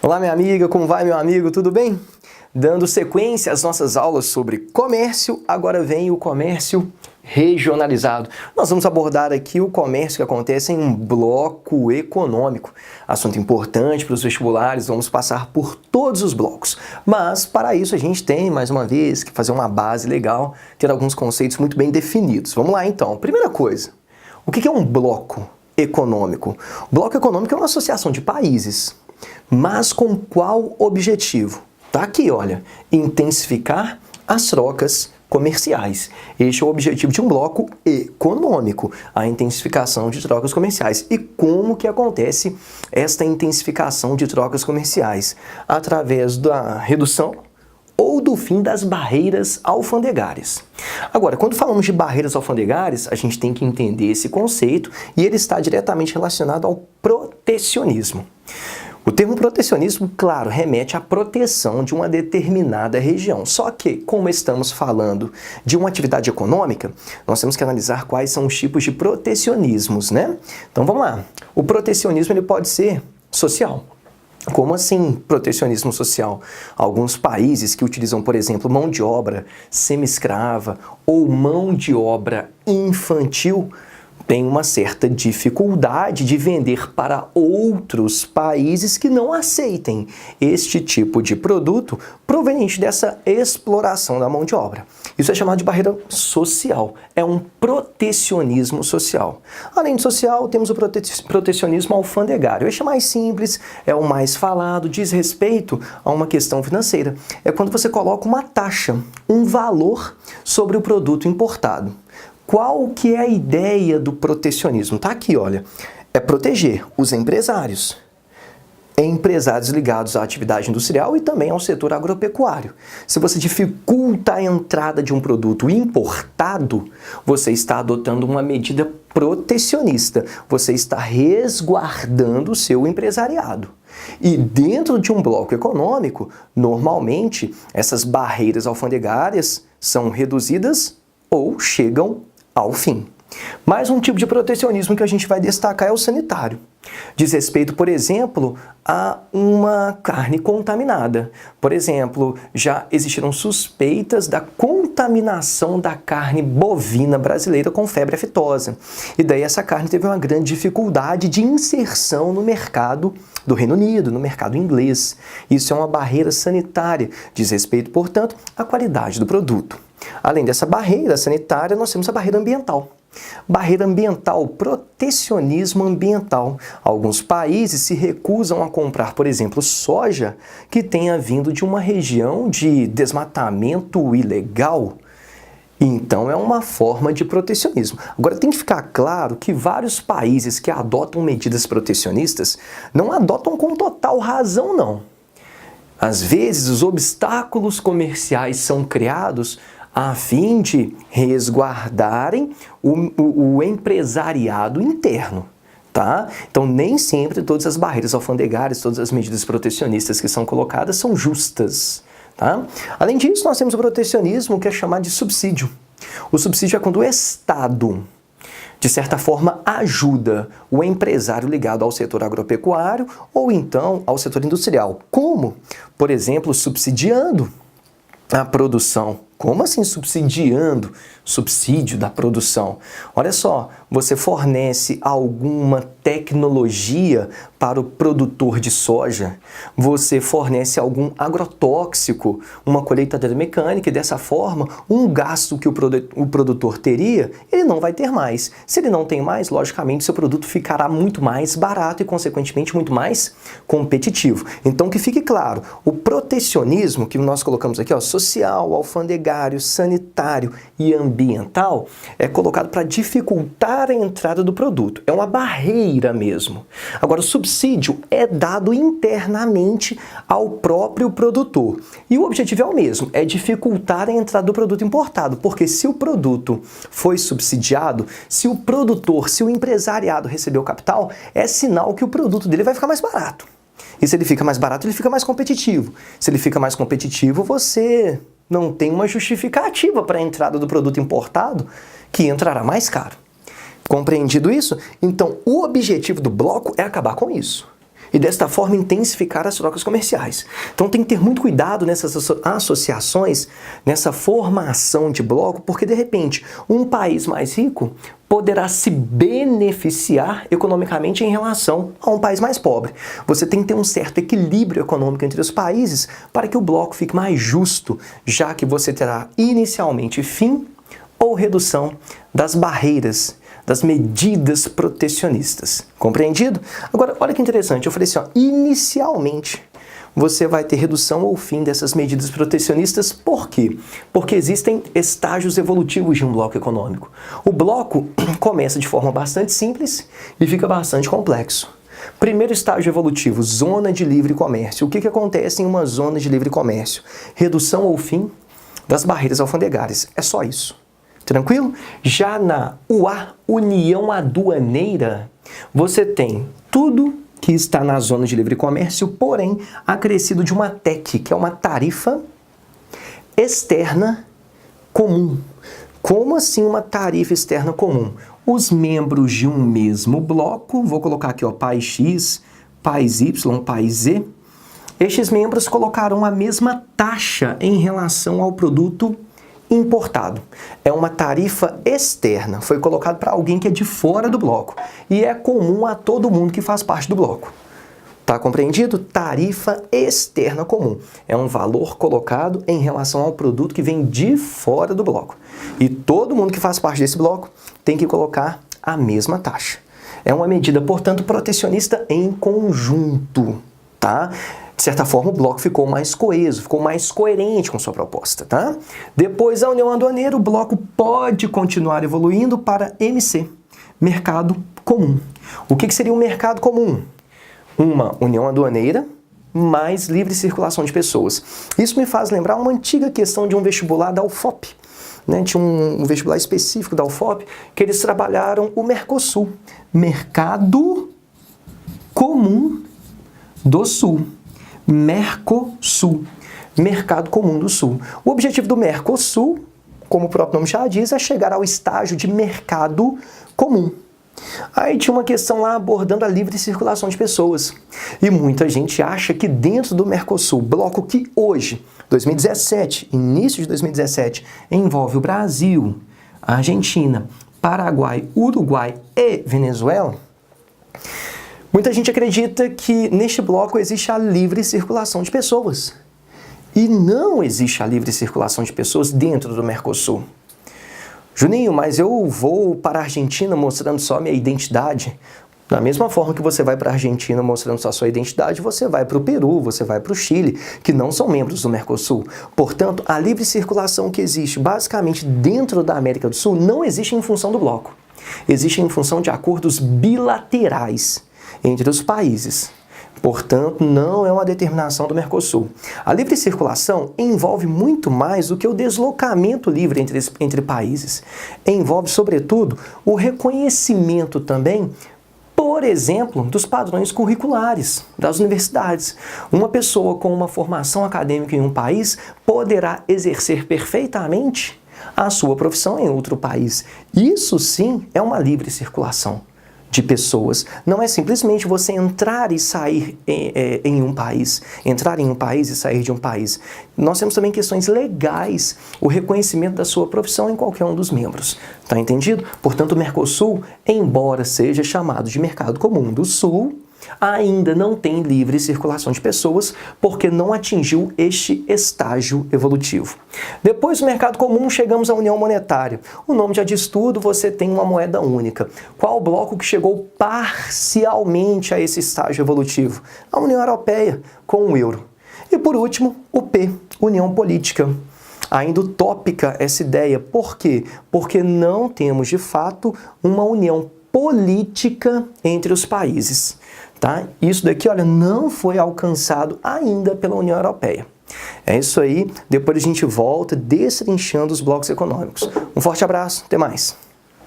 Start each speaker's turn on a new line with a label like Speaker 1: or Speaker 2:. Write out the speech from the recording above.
Speaker 1: Olá, minha amiga, como vai, meu amigo? Tudo bem? Dando sequência às nossas aulas sobre comércio, agora vem o comércio regionalizado. Nós vamos abordar aqui o comércio que acontece em um bloco econômico. Assunto importante para os vestibulares, vamos passar por todos os blocos. Mas, para isso, a gente tem, mais uma vez, que fazer uma base legal, ter alguns conceitos muito bem definidos. Vamos lá, então. Primeira coisa, o que é um bloco econômico? O bloco econômico é uma associação de países. Mas com qual objetivo? Tá aqui, olha, intensificar as trocas comerciais. Este é o objetivo de um bloco econômico, a intensificação de trocas comerciais. E como que acontece esta intensificação de trocas comerciais? Através da redução ou do fim das barreiras alfandegárias. Agora, quando falamos de barreiras alfandegárias, a gente tem que entender esse conceito e ele está diretamente relacionado ao protecionismo. O termo protecionismo, claro, remete à proteção de uma determinada região. Só que, como estamos falando de uma atividade econômica, nós temos que analisar quais são os tipos de protecionismos, né? Então vamos lá. O protecionismo ele pode ser social. Como assim protecionismo social? Alguns países que utilizam, por exemplo, mão de obra semi-escrava ou mão de obra infantil tem uma certa dificuldade de vender para outros países que não aceitem este tipo de produto proveniente dessa exploração da mão de obra. Isso é chamado de barreira social, é um protecionismo social. Além de social, temos o protecionismo alfandegário. Este é mais simples, é o mais falado, diz respeito a uma questão financeira. É quando você coloca uma taxa, um valor sobre o produto importado. Qual que é a ideia do protecionismo? Tá aqui, olha. É proteger os empresários ligados à atividade industrial e também ao setor agropecuário. Se você dificulta a entrada de um produto importado, você está adotando uma medida protecionista. Você está resguardando o seu empresariado. E dentro de um bloco econômico, normalmente, essas barreiras alfandegárias são reduzidas ou chegam ao fim. Mais um tipo de protecionismo que a gente vai destacar é o sanitário. Diz respeito, por exemplo, a uma carne contaminada. Por exemplo, já existiram suspeitas da contaminação da carne bovina brasileira com febre aftosa. E daí essa carne teve uma grande dificuldade de inserção no mercado do Reino Unido, no mercado inglês. Isso é uma barreira sanitária. Diz respeito, portanto, à qualidade do produto. Além dessa barreira sanitária, nós temos a barreira ambiental. Barreira ambiental, protecionismo ambiental. Alguns países se recusam a comprar, por exemplo, soja que tenha vindo de uma região de desmatamento ilegal. Então, é uma forma de protecionismo. Agora, tem que ficar claro que vários países que adotam medidas protecionistas não adotam com total razão, não. Às vezes, os obstáculos comerciais são criados a fim de resguardarem o empresariado interno, tá? Então, nem sempre todas as barreiras alfandegárias, todas as medidas protecionistas que são colocadas são justas, tá? Além disso, nós temos o protecionismo que é chamado de subsídio. O subsídio é quando o Estado, de certa forma, ajuda o empresário ligado ao setor agropecuário ou então ao setor industrial. Como? Por exemplo, subsidiando a produção. Como assim subsidiando? Subsídio da produção. Olha só, você fornece alguma tecnologia para o produtor de soja, você fornece algum agrotóxico, uma colheitadeira mecânica e dessa forma, um gasto que o produtor teria, ele não vai ter mais. Se ele não tem mais, logicamente, seu produto ficará muito mais barato e, consequentemente, muito mais competitivo. Então, que fique claro, o protecionismo que nós colocamos aqui, ó, social, alfandegário, sanitário e ambiental, é colocado para dificultar a entrada do produto. É uma barreira mesmo. Agora, o subsídio é dado internamente ao próprio produtor. E o objetivo é o mesmo, é dificultar a entrada do produto importado, porque se o produto foi subsidiado, se o produtor, se o empresariado recebeu capital, é sinal que o produto dele vai ficar mais barato. E se ele fica mais barato, ele fica mais competitivo. Se ele fica mais competitivo, você não tem uma justificativa para a entrada do produto importado, que entrará mais caro. Compreendido isso? Então, o objetivo do bloco é acabar com isso. e desta forma intensificar as trocas comerciais. Então tem que ter muito cuidado nessas associações, nessa formação de bloco, porque de repente um país mais rico poderá se beneficiar economicamente em relação a um país mais pobre. Você tem que ter um certo equilíbrio econômico entre os países para que o bloco fique mais justo, já que você terá inicialmente fim ou redução das barreiras, das medidas protecionistas. Compreendido? Agora, olha que interessante, eu falei assim, ó, inicialmente você vai ter redução ou fim dessas medidas protecionistas. Por quê? Porque existem estágios evolutivos de um bloco econômico. O bloco começa de forma bastante simples e fica bastante complexo. Primeiro estágio evolutivo, zona de livre comércio. O que acontece em uma zona de livre comércio? Redução ou fim das barreiras alfandegárias. É só isso. Tranquilo? Já na UA, União Aduaneira, você tem tudo que está na zona de livre comércio, porém acrescido de uma TEC, que é uma tarifa externa comum. Como assim uma tarifa externa comum? Os membros de um mesmo bloco, vou colocar aqui, ó, país X, país Y, país Z, estes membros colocarão a mesma taxa em relação ao produto importado. É uma tarifa externa, foi colocado para alguém que é de fora do bloco e é comum a todo mundo que faz parte do bloco. Tá compreendido? Tarifa externa comum. É um valor colocado em relação ao produto que vem de fora do bloco. E todo mundo que faz parte desse bloco tem que colocar a mesma taxa. É uma medida, portanto, protecionista em conjunto, tá? De certa forma, o bloco ficou mais coeso, ficou mais coerente com sua proposta, tá? Depois da União Aduaneira, o bloco pode continuar evoluindo para MC, Mercado Comum. O que seria um mercado comum? Uma União Aduaneira mais livre circulação de pessoas. Isso me faz lembrar uma antiga questão de um vestibular da UFOP. Né? Tinha um vestibular específico da UFOP que eles trabalharam o Mercosul, Mercado Comum do Sul. Mercosul, Mercado Comum do Sul. O objetivo do Mercosul, como o próprio nome já diz, é chegar ao estágio de mercado comum. Aí tinha uma questão lá abordando a livre circulação de pessoas. E muita gente acha que dentro do Mercosul, bloco que hoje, 2017, início de 2017, envolve o Brasil, a Argentina, Paraguai, Uruguai e Venezuela, muita gente acredita que neste bloco existe a livre circulação de pessoas. E não existe a livre circulação de pessoas dentro do Mercosul. Juninho, mas eu vou para a Argentina mostrando só minha identidade. Da mesma forma que você vai para a Argentina mostrando só sua identidade, você vai para o Peru, você vai para o Chile, que não são membros do Mercosul. Portanto, a livre circulação que existe basicamente dentro da América do Sul não existe em função do bloco. Existe em função de acordos bilaterais entre os países. Portanto, não é uma determinação do Mercosul. A livre circulação envolve muito mais do que o deslocamento livre entre países. Envolve, sobretudo, o reconhecimento também, por exemplo, dos padrões curriculares das universidades. Uma pessoa com uma formação acadêmica em um país poderá exercer perfeitamente a sua profissão em outro país. Isso sim é uma livre circulação de pessoas. Não é simplesmente você entrar e sair em um país, entrar em um país e sair de um país. Nós temos também questões legais, o reconhecimento da sua profissão em qualquer um dos membros. Tá entendido? Portanto, o Mercosul, embora seja chamado de Mercado Comum do Sul, ainda não tem livre circulação de pessoas porque não atingiu este estágio evolutivo. Depois do mercado comum, chegamos à União Monetária. O nome já diz tudo, você tem uma moeda única. Qual bloco que chegou parcialmente a esse estágio evolutivo? A União Europeia, com o euro. E por último, o P, União Política. Ainda utópica essa ideia. Por quê? Porque não temos, de fato, uma união política entre os países. Tá? Isso daqui, olha, não foi alcançado ainda pela União Europeia. É isso aí, depois a gente volta destrinchando os blocos econômicos. Um forte abraço, até mais!